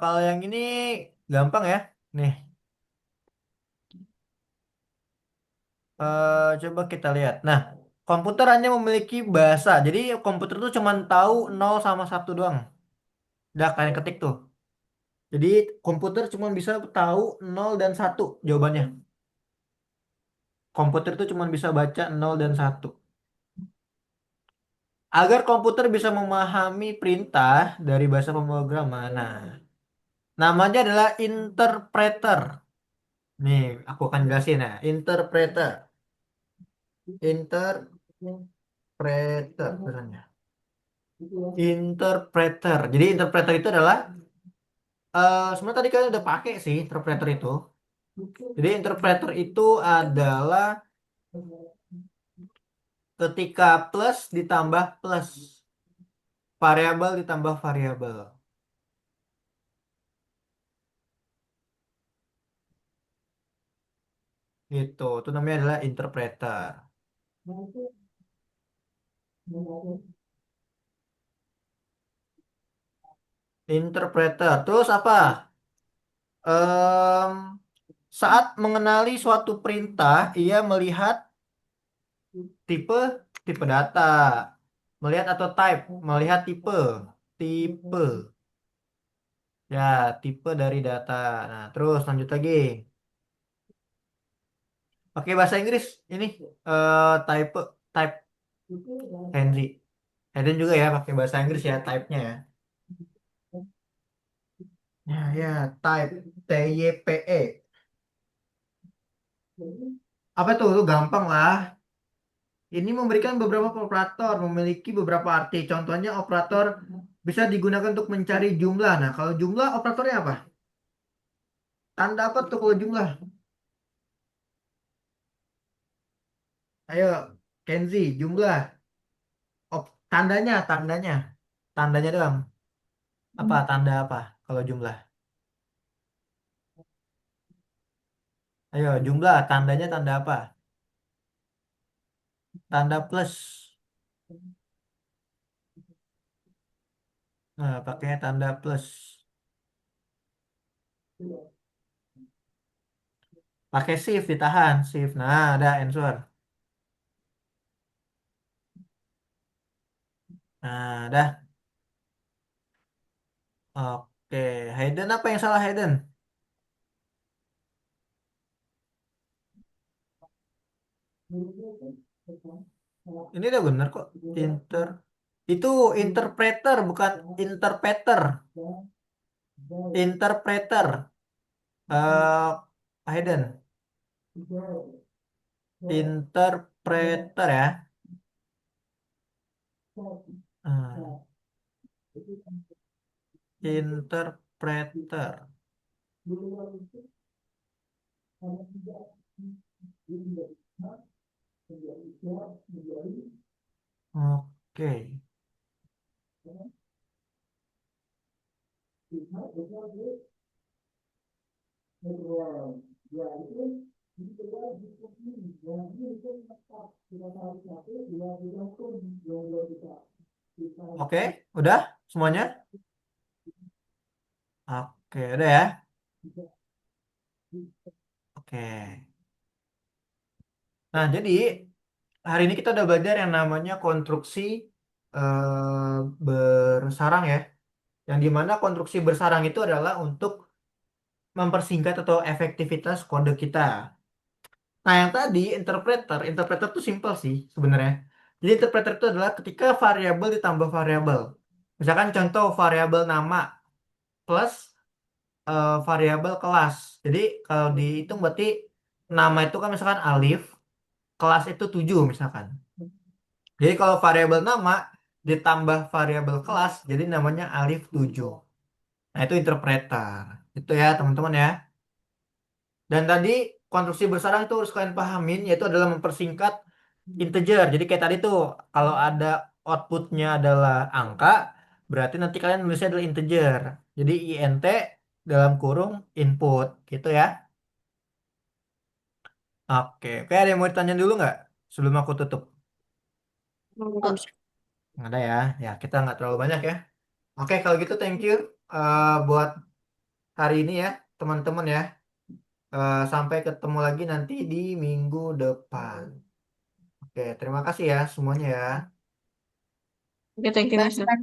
kalau yang ini gampang ya. Nih, coba kita lihat. Nah, komputer hanya memiliki bahasa. Jadi komputer tuh cuma tahu 0 sama 1 doang. Udah kalian ketik tuh. Jadi komputer cuma bisa tahu 0 dan 1 jawabannya. Komputer itu cuma bisa baca 0 dan 1. Agar komputer bisa memahami perintah dari bahasa pemrograman. Nah, namanya adalah interpreter. Nih, aku akan jelasin ya. Interpreter. Interpreter. Tulisannya. Interpreter. Jadi interpreter itu adalah sebenarnya tadi kalian udah pakai sih interpreter itu. Jadi interpreter itu adalah ketika plus ditambah plus, variabel ditambah variabel. Gitu. Itu namanya adalah interpreter. Interpreter. Terus apa? Em, saat mengenali suatu perintah, ia melihat tipe tipe data. Melihat atau type, melihat tipe. Tipe. Ya, tipe dari data. Nah, terus lanjut lagi. Pakai bahasa Inggris ini type type Henry. Hayden juga ya pakai bahasa Inggris ya type-nya ya. Ya, type TYPE. Apa tuh? Lu gampang lah. Ini memberikan beberapa operator, memiliki beberapa arti. Contohnya operator bisa digunakan untuk mencari jumlah. Nah, kalau jumlah operatornya apa? Tanda apa tuh kalau jumlah? Ayo, Kenzi, jumlah. Tandanya. Tandanya doang. Apa? Tanda apa kalau jumlah? Ayo, jumlah. Tandanya tanda apa? Tanda plus. Nah, pakainya tanda plus. Pakai shift ditahan, shift. Nah, ada answer. Nah, dah. Oke, Hayden apa yang salah Hayden? Ini udah bener kok. Inter itu interpreter bukan interpreter. Interpreter. Hayden. Interpreter ya. Hmm, Interpreter. Oke. Oke, udah semuanya? Oke, udah ya. Oke. Nah, jadi hari ini kita udah belajar yang namanya konstruksi bersarang ya. Yang dimana konstruksi bersarang itu adalah untuk mempersingkat atau efektivitas kode kita. Nah, yang tadi interpreter tuh simpel sih sebenarnya. Jadi interpreter itu adalah ketika variabel ditambah variabel. Misalkan contoh variabel nama plus variabel kelas. Jadi kalau dihitung berarti nama itu kan misalkan alif, kelas itu 7 misalkan. Jadi kalau variabel nama ditambah variabel kelas, jadi namanya alif 7. Nah, itu interpreter. Itu ya, teman-teman ya. Dan tadi konstruksi bersarang itu harus kalian pahamin, yaitu adalah mempersingkat integer. Jadi kayak tadi tuh, kalau ada outputnya adalah angka, berarti nanti kalian nulisnya adalah integer. Jadi int dalam kurung input, gitu ya. Oke, oke, ada yang mau ditanya dulu nggak sebelum aku tutup? Nggak ada ya, ya kita nggak terlalu banyak ya. Oke, kalau gitu thank you buat hari ini ya, teman-teman ya. Sampai ketemu lagi nanti di minggu depan. Oke, terima kasih ya semuanya ya. Oke, thank you, Mas.